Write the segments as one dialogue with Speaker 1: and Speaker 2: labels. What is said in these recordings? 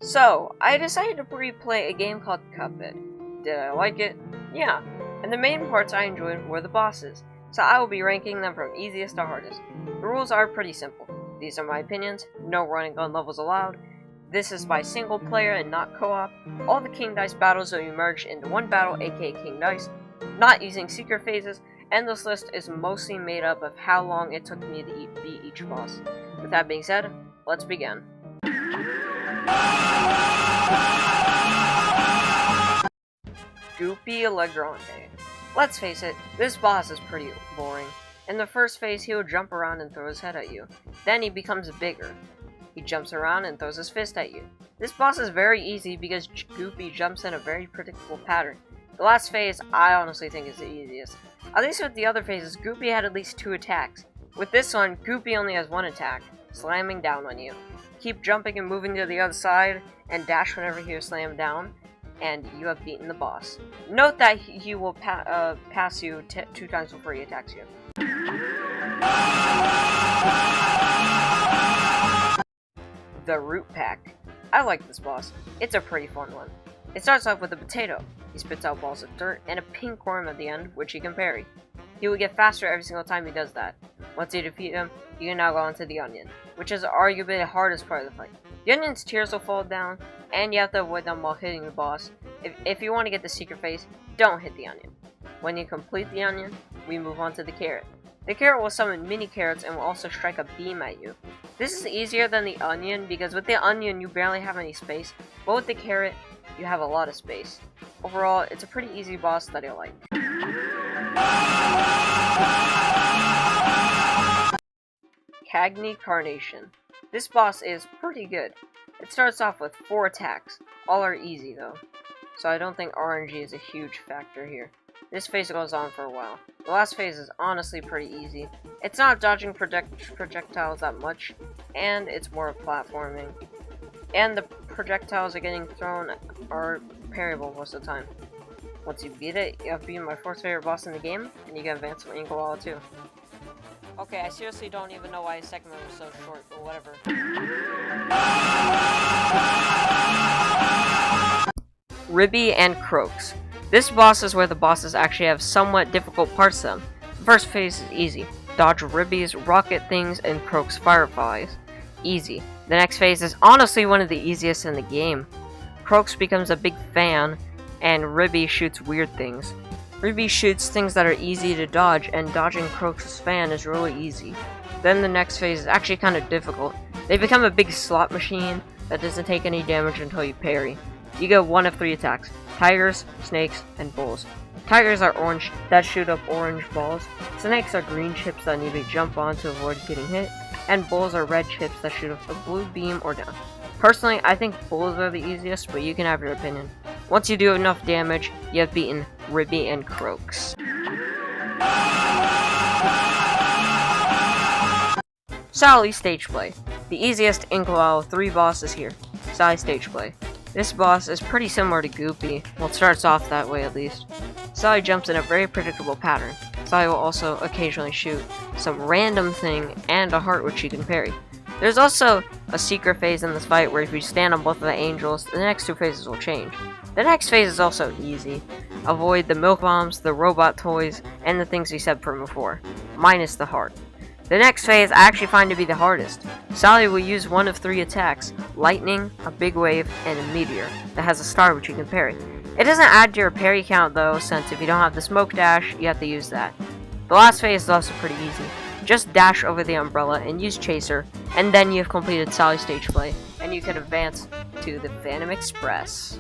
Speaker 1: So, I decided to replay a game called Cuphead. Did I like it? Yeah. And the main parts I enjoyed were the bosses, so I will be ranking them from easiest to hardest. The rules are pretty simple. These are my opinions, no running gun levels allowed. This is by single player and not co-op. All the King Dice battles will be merged into one battle, aka King Dice, not using secret phases, and this list is mostly made up of how long it took me to beat each boss. With that being said, let's begin. Goopy Le Grande. Let's face it, this boss is pretty boring. In the first phase, he will jump around and throw his head at you. Then he becomes bigger. He jumps around and throws his fist at you. This boss is very easy because Goopy jumps in a very predictable pattern. The last phase, I honestly think is the easiest. At least with the other phases, Goopy had at least 2 attacks. With this one, Goopy only has 1 attack, slamming down on you. Keep jumping and moving to the other side, and dash whenever you slam down, and you have beaten the boss. Note that he will pass you 2 times before he attacks you. The Root Pack. I like this boss. It's a pretty fun one. It starts off with a potato. He spits out balls of dirt and a pink worm at the end, which he can parry. He will get faster every single time he does that. Once you defeat him, you can now go on to the onion, which is arguably the hardest part of the fight. The onion's tears will fall down, and you have to avoid them while hitting the boss. If you want to get the secret phase, don't hit the onion. When you complete the onion, we move on to the carrot. The carrot will summon mini carrots and will also strike a beam at you. This is easier than the onion because with the onion you barely have any space, but with the carrot you have a lot of space. Overall, it's a pretty easy boss that I like. Cagney Carnation. This boss is pretty good. It starts off with 4 attacks. All are easy though, so I don't think RNG is a huge factor here. This phase goes on for a while. The last phase is honestly pretty easy. It's not dodging projectiles that much, and it's more platforming. And the projectiles are getting thrown are parryable most of the time. Once you beat it, you have beaten my 4th favorite boss in the game, and you can advance to Inkwell too. Okay, I seriously don't even know why his segment was so short, but whatever. Ribby And Croaks. This boss is where the bosses actually have somewhat difficult parts to them. The first phase is easy. Dodge Ribby's rocket things and Croaks fireflies. Easy. The next phase is honestly one of the easiest in the game. Croaks becomes a big fan, and Ribby shoots weird things. Ribby shoots things that are easy to dodge, and dodging Croaks' fan is really easy. Then the next phase is actually kind of difficult. They become a big slot machine that doesn't take any damage until you parry. You get 1 of 3 attacks: tigers, snakes, and bulls. Tigers are orange that shoot up orange balls. Snakes are green chips that need to jump on to avoid getting hit. And bulls are red chips that shoot up a blue beam or down. Personally, I think bulls are the easiest, but you can have your opinion. Once you do enough damage, you have beaten Ribby and Croaks. Sally Stageplay. The easiest Inkwell 3 bosses here. Sally Stageplay. This boss is pretty similar to Goopy. Well, it starts off that way at least. Sally jumps in a very predictable pattern. Sally will also occasionally shoot some random thing and a heart which you can parry. There's also a secret phase in this fight where if you stand on both of the angels, the next 2 phases will change. The next phase is also easy. Avoid the milk bombs, the robot toys, and the things we said from before, minus the heart. The next phase I actually find to be the hardest. Sally will use 1 of 3 attacks: lightning, a big wave, and a meteor that has a star which you can parry. It doesn't add to your parry count though, since if you don't have the smoke dash, you have to use that. The last phase is also pretty easy. Just dash over the umbrella and use Chaser, and then you have completed Sally Stageplay, and you can advance to the Phantom Express.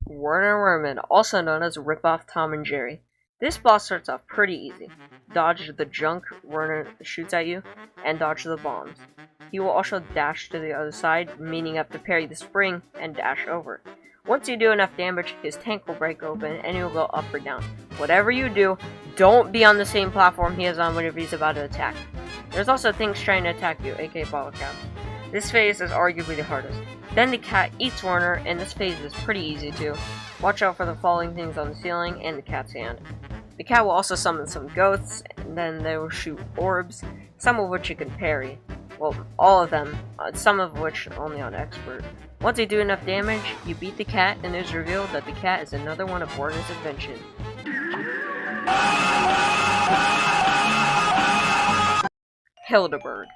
Speaker 1: Werner Werman, also known as Rip-Off Tom and Jerry. This boss starts off pretty easy. Dodge the junk Werner shoots at you, and dodge the bombs. He will also dash to the other side, meaning you have to parry the spring and dash over. Once you do enough damage, his tank will break open and he will go up or down. Whatever you do, don't be on the same platform he is on whenever he's about to attack. There's also things trying to attack you, aka bottle caps. This phase is arguably the hardest. Then the cat eats Werner, and this phase is pretty easy too. Watch out for the falling things on the ceiling and the cat's hand. The cat will also summon some ghosts, and then they will shoot orbs, some of which you can parry. Well, all of them, some of which only on expert. Once you do enough damage, you beat the cat, and it is revealed that the cat is another one of Werner's inventions. Hilda Berg.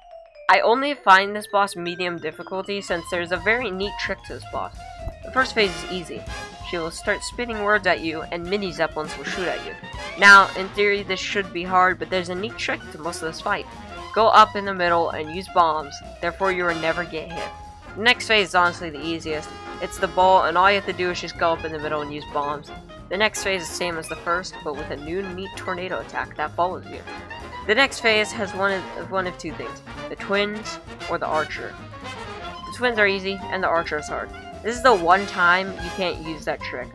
Speaker 1: I only find this boss medium difficulty since there's a very neat trick to this boss. The first phase is easy. She will start spitting words at you, and mini zeppelins will shoot at you. Now, in theory, this should be hard, but there's a neat trick to most of this fight. Go up in the middle and use bombs, therefore you will never get hit. The next phase is honestly the easiest. It's the ball, and all you have to do is just go up in the middle and use bombs. The next phase is the same as the first, but with a new neat tornado attack that follows you. The next phase has one of two things, the twins or the archer. The twins are easy, and the archer is hard. This is the one time you can't use that trick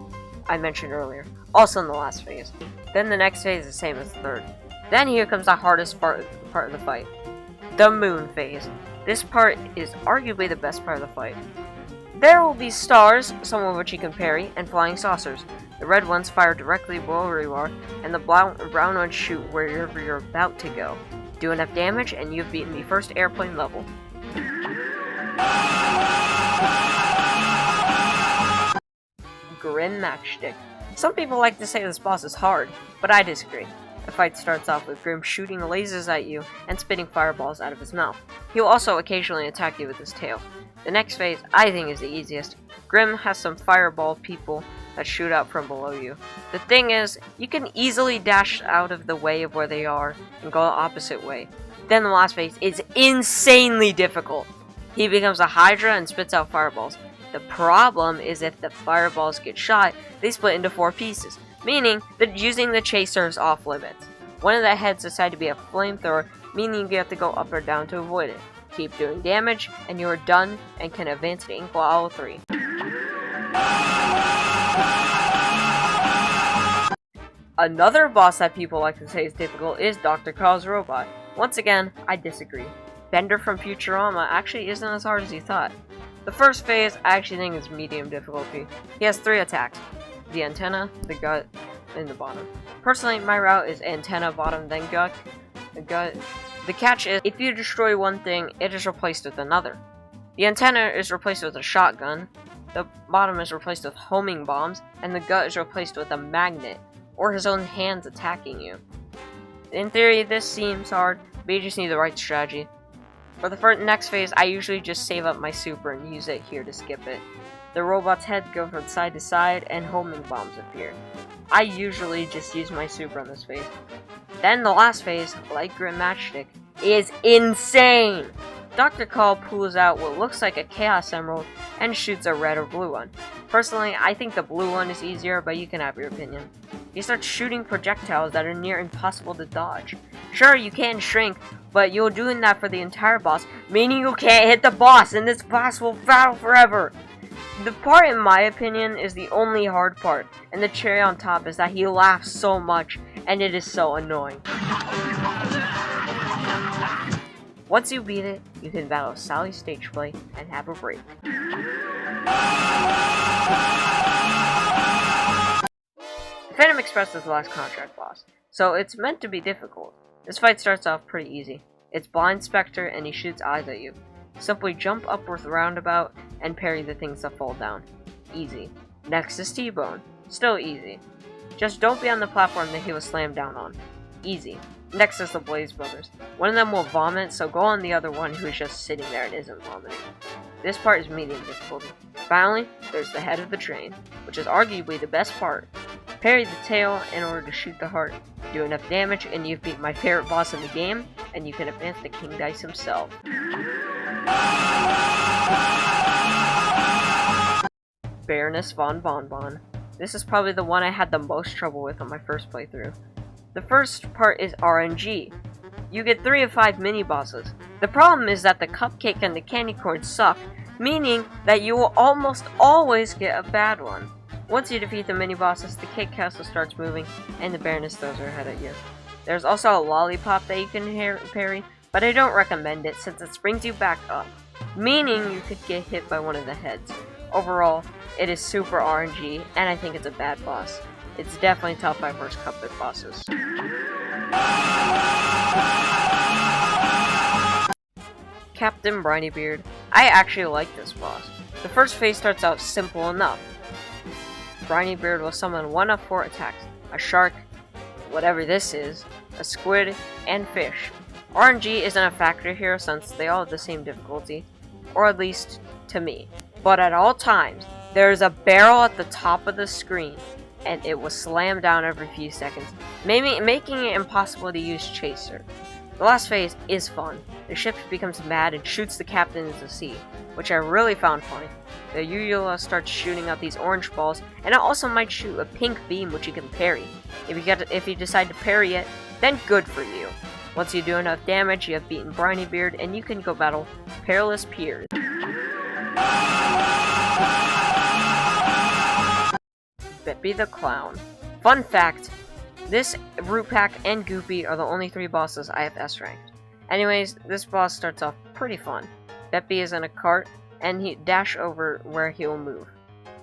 Speaker 1: I mentioned earlier, also in the last phase. Then the next phase is the same as the third. Then here comes the hardest part of the fight, the moon phase. This part is arguably the best part of the fight. There will be stars, some of which you can parry, and flying saucers. The red ones fire directly below where you are, and the brown ones shoot wherever you're about to go. Do enough damage, and you've beaten the first airplane level. Grim Matchstick. Some people like to say this boss is hard, but I disagree. The fight starts off with Grim shooting lasers at you and spitting fireballs out of his mouth. He will also occasionally attack you with his tail. The next phase, I think, is the easiest. Grim has some fireball people that shoot out from below you. The thing is, you can easily dash out of the way of where they are and go the opposite way. Then the last phase is insanely difficult. He becomes a Hydra and spits out fireballs. The problem is if the fireballs get shot, they split into 4 pieces, meaning that using the chaser is off limits. One of the heads decided to be a flamethrower, meaning you have to go up or down to avoid it. Keep doing damage, and you are done and can advance to Inkwell 3. Another boss that people like to say is difficult is Dr. Kahls Robot. Once again, I disagree. Bender from Futurama actually isn't as hard as you thought. The first phase I actually think is medium difficulty. He has 3 attacks. The antenna, the gut, and the bottom. Personally, my route is antenna, bottom, then gut. The catch is, if you destroy one thing, it is replaced with another. The antenna is replaced with a shotgun, the bottom is replaced with homing bombs, and the gut is replaced with a magnet, or his own hands attacking you. In theory, this seems hard, but you just need the right strategy. For the next phase, I usually just save up my super and use it here to skip it. The robot's head goes from side to side, and homing bombs appear. I usually just use my super on this phase. Then the last phase, like Grim Matchstick, is insane! Dr. Kahl pulls out what looks like a Chaos Emerald and shoots a red or blue one. Personally, I think the blue one is easier, but you can have your opinion. He starts shooting projectiles that are near impossible to dodge. Sure, you can shrink, but you're doing that for the entire boss, meaning you can't hit the boss, and this boss will battle forever! The part, in my opinion, is the only hard part, and the cherry on top is that he laughs so much, and it is so annoying. Once you beat it, you can battle Sally's Stageplay and have a break. Phantom Express is the last contract boss, so it's meant to be difficult. This fight starts off pretty easy. It's Blind Spectre and he shoots eyes at you. Simply jump up with Roundabout and parry the things that fall down. Easy. Next is T-Bone. Still easy. Just don't be on the platform that he was slammed down on. Easy. Next is the Blaze Brothers. One of them will vomit, so go on the other one who is just sitting there and isn't vomiting. This part is medium difficulty. Finally, there's the head of the train, which is arguably the best part. Parry the tail in order to shoot the heart. Do enough damage and you've beat my favorite boss in the game, and you can advance to King Dice himself. Baroness Von Bon Bon. This is probably the one I had the most trouble with on my first playthrough. The first part is RNG. You get 3 of 5 mini-bosses. The problem is that the cupcake and the candy corn suck, meaning that you will almost always get a bad one. Once you defeat the mini-bosses, the cake castle starts moving, and the Baroness throws her head at you. There's also a lollipop that you can parry, but I don't recommend it since it brings you back up, meaning you could get hit by one of the heads. Overall, it is super RNG, and I think it's a bad boss. it's definitely top 5 worst Cuphead bosses. Captain Brineybeard. I actually like this boss. The first phase starts out simple enough. Brineybeard will summon 1 of 4 attacks. A shark, whatever this is, a squid, and fish. RNG isn't a factor here since they all have the same difficulty, or at least to me. But at all times, there is a barrel at the top of the screen, and it will slam down every few seconds, making it impossible to use Chaser. The last phase is fun. The ship becomes mad and shoots the captain into the sea, which I really found funny. The Uvula starts shooting out these orange balls, and it also might shoot a pink beam which you can parry. If you decide to parry it, then good for you. Once you do enough damage, you have beaten Brineybeard, and you can go battle Perilous Piers. Beppi the Clown. Fun fact, this Root Pack and Goopy are the only 3 bosses I have S ranked. Anyways, this boss starts off pretty fun. Beppi is in a cart, and he dash over where he will move.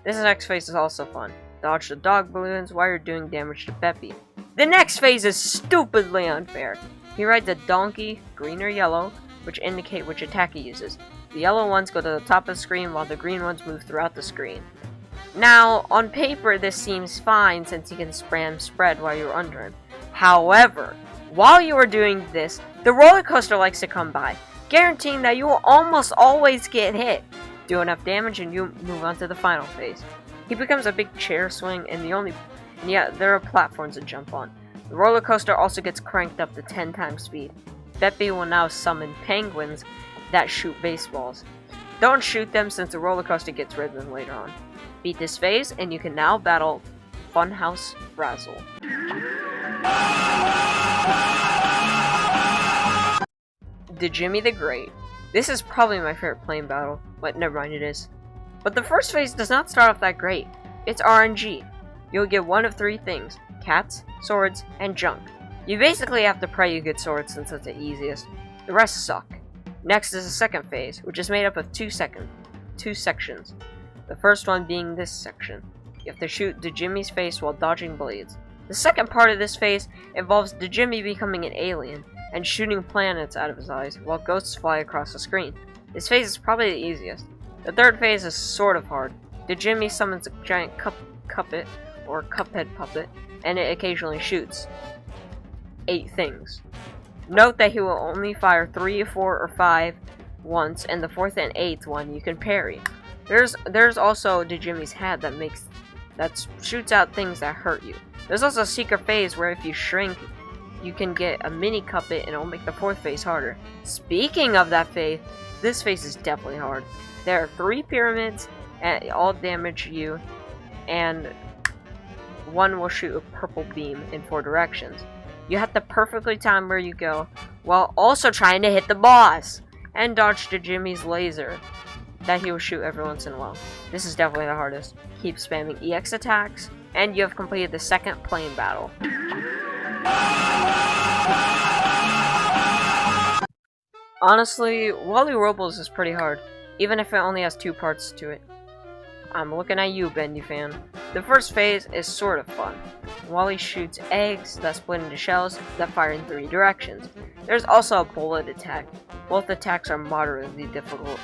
Speaker 1: This next phase is also fun. Dodge the dog balloons while you're doing damage to Beppi. The next phase is stupidly unfair. He rides a donkey, green or yellow, which indicate which attack he uses. The yellow ones go to the top of the screen while the green ones move throughout the screen. Now, on paper this seems fine since you can spam spread while you're under him. However, while you are doing this, the roller coaster likes to come by, guaranteeing that you will almost always get hit. Do enough damage and you move on to the final phase. He becomes a big chair swing and there are platforms to jump on. The roller coaster also gets cranked up to 10 times speed. Beppi will now summon penguins that shoot baseballs. Don't shoot them since the roller coaster gets rid of them later on. Beat this phase and you can now battle Funhouse Frazzle. Djimmi The Great. This is probably my favorite plane battle, but never mind, it is. But the first phase does not start off that great. It's RNG. You'll get 1 of 3 things: cats, swords, and junk. You basically have to pray you get swords since it's the easiest. The rest suck. Next is the second phase, which is made up of 2 sections. The first one being this section. You have to shoot Djimmi's face while dodging blades. The second part of this phase involves Djimmi becoming an alien and shooting planets out of his eyes while ghosts fly across the screen. This phase is probably the easiest. The third phase is sort of hard. Djimmi summons a giant Cuphead or Cuphead puppet, and it occasionally shoots 8 things. Note that he will only fire 3, 4, or 5 once, and the 4th and 8th one you can parry. There's also Djimmi's hat that shoots out things that hurt you. There's also a secret phase where if you shrink, you can get a mini Cuphead and it'll make the 4th phase harder. Speaking of that phase, this phase is definitely hard. There are 3 pyramids, and all damage you, and 1 will shoot a purple beam in 4 directions. You have to perfectly time where you go, while also trying to hit the boss, and dodge Djimmi's laser that he will shoot every once in a while. This is definitely the hardest. Keep spamming EX attacks, and you have completed the second plane battle. Honestly, Wally Warbles is pretty hard, even if it only has 2 parts to it. I'm looking at you, Bendy fan. The first phase is sort of fun. Wally shoots eggs that split into shells that fire in 3 directions. There's also a bullet attack. Both attacks are moderately difficult.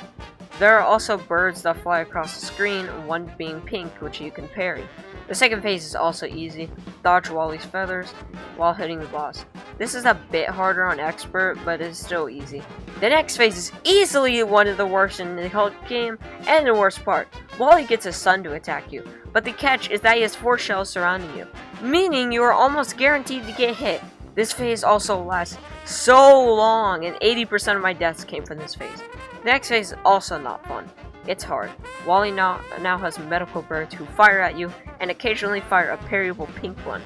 Speaker 1: There are also birds that fly across the screen, one being pink, which you can parry. The second phase is also easy. Dodge Wally's feathers while hitting the boss. This is a bit harder on expert, but it's still easy. The next phase is easily one of the worst in the whole game, and the worst part. Wally gets his son to attack you, but the catch is that he has 4 shells surrounding you, meaning you are almost guaranteed to get hit. This phase also lasts so long, and 80% of my deaths came from this phase. The next phase is also not fun. It's hard. Wally now has medical birds who fire at you and occasionally fire a parryable pink one.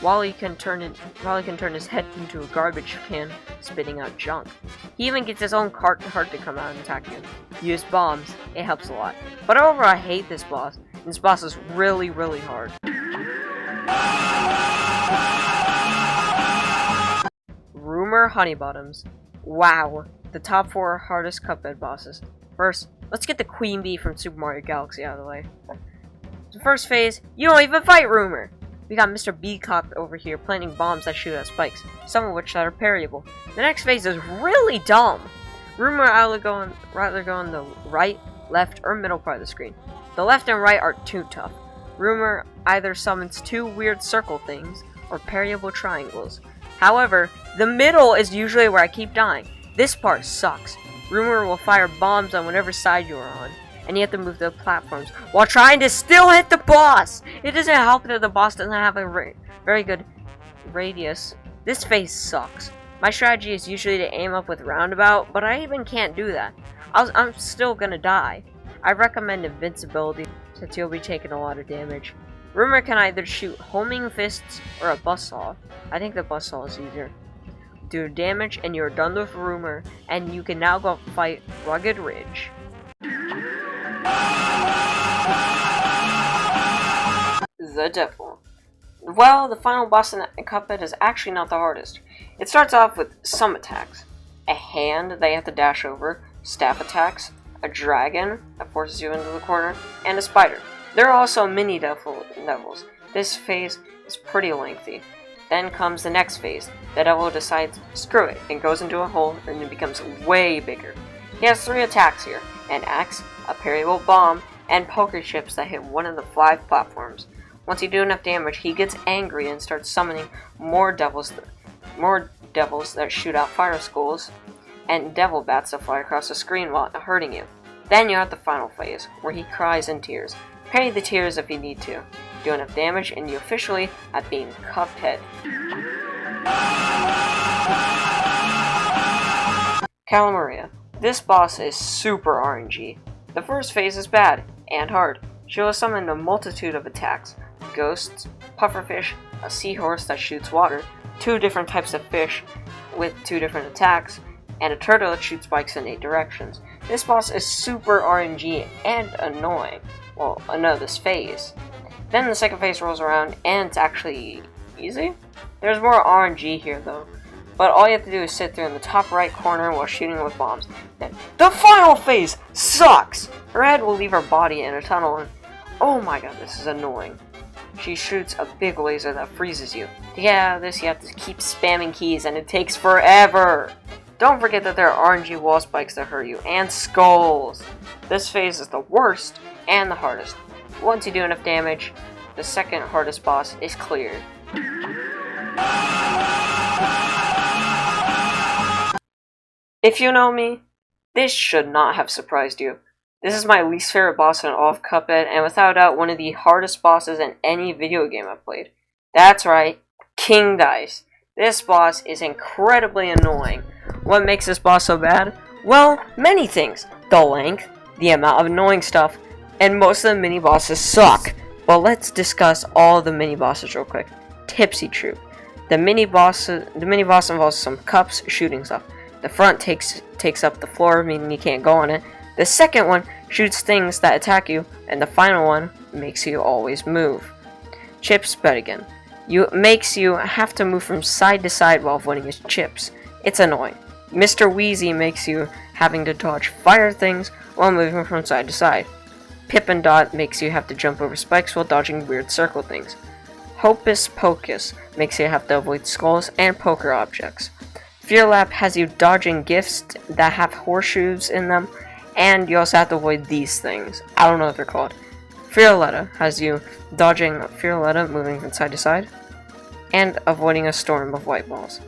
Speaker 1: Wally can turn his head into a garbage can, spitting out junk. He even gets his own cart to come out and attack you. Use bombs. It helps a lot. But overall, I hate this boss. This boss is really, really hard. Rumor Honeybottoms. Wow. The top 4 hardest Cuphead bosses. First, let's get the Queen Bee from Super Mario Galaxy out of the way. The first phase, you don't even fight Rumor. We got Mr. Beacock over here planting bombs that shoot at spikes, some of which that are parryable. The next phase is really dumb. Rumor either go on the right, left, or middle part of the screen. The left and right are too tough. Rumor either summons two weird circle things, or parryable triangles. However, the middle is usually where I keep dying. This part sucks. Rumor will fire bombs on whatever side you are on, and you have to move the platforms while trying to still hit the boss! It doesn't help that the boss doesn't have a very good radius. This phase sucks. My strategy is usually to aim up with roundabout, but I even can't do that. I'm still gonna die. I recommend invincibility, since you'll be taking a lot of damage. Rumor can either shoot homing fists or a buzzsaw. I think the buzzsaw is easier. Do damage and you're done with Rumor, and you can now go fight Rugged Ridge. The Devil. Well, the final boss in Cuphead is actually not the hardest. It starts off with some attacks. A hand that you have to dash over, staff attacks, a dragon that forces you into the corner, and a spider. There are also mini devils. This phase is pretty lengthy. Then comes the next phase. The devil decides, screw it, and goes into a hole, and it becomes way bigger. He has 3 attacks here: an axe, a parryable bomb, and poker chips that hit one of the 5 platforms. Once you do enough damage, he gets angry and starts summoning more devils that shoot out fire skulls, and devil bats that fly across the screen while hurting you. Then you're at the final phase, where he cries in tears. Parry the tears if you need to. Do enough damage, and you officially have been Cuphead. Cala Maria. This boss is super RNG. The first phase is bad and hard. She will summon a multitude of attacks: ghosts, pufferfish, a seahorse that shoots water, 2 different types of fish with 2 different attacks, and a turtle that shoots spikes in 8 directions. This boss is super RNG and annoying. Well, I know this phase. Then the second phase rolls around, and it's actually easy. There's more RNG here though, but all you have to do is sit there in the top right corner while shooting with bombs. Then the final phase sucks! Her head will leave her body in a tunnel, and oh my god, this is annoying. She shoots a big laser that freezes you. To get out of this, you have to keep spamming keys, and it takes forever! Don't forget that there are RNG wall spikes that hurt you, and skulls! This phase is the worst and the hardest. Once you do enough damage, the second hardest boss is cleared. If you know me, this should not have surprised you. This is my least favorite boss in all of Cuphead, and without doubt one of the hardest bosses in any video game I've played. That's right, King Dice. This boss is incredibly annoying. What makes this boss so bad? Well, many things. The length, the amount of annoying stuff, and most of the mini-bosses suck. But let's discuss all the mini-bosses real quick. Tipsy Troop. The mini-boss involves some cups shooting stuff. The front takes up the floor, meaning you can't go on it. The second one shoots things that attack you, and the final one makes you always move. Chips Bet again. Makes you have to move from side to side while avoiding his chips. It's annoying. Mr. Wheezy makes you having to dodge fire things while moving from side to side. Pip and Dot makes you have to jump over spikes while dodging weird circle things. Hocus Pocus makes you have to avoid skulls and poker objects. Fear Lap has you dodging gifts that have horseshoes in them, and you also have to avoid these things. I don't know what they're called. Fearletta has you dodging Fearletta, moving from side to side, and avoiding a storm of white balls.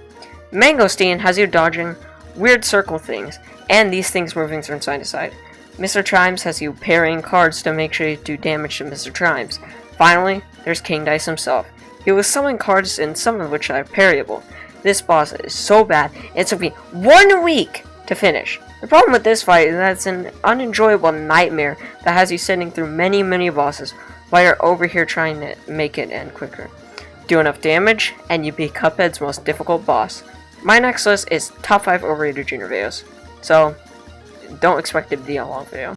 Speaker 1: Mangosteen has you dodging weird circle things, and these things moving from side to side. Mr. Chimes has you parrying cards to make sure you do damage to Mr. Chimes. Finally, there's King Dice himself. He will summon cards, and some of which are parryable. This boss is so bad, it took me 1 week to finish. The problem with this fight is that it's an unenjoyable nightmare that has you sitting through many bosses while you're over here trying to make it end quicker. Do enough damage, and you beat Cuphead's most difficult boss. My next list is top 5 overrated junior videos, so don't expect it to be a long video.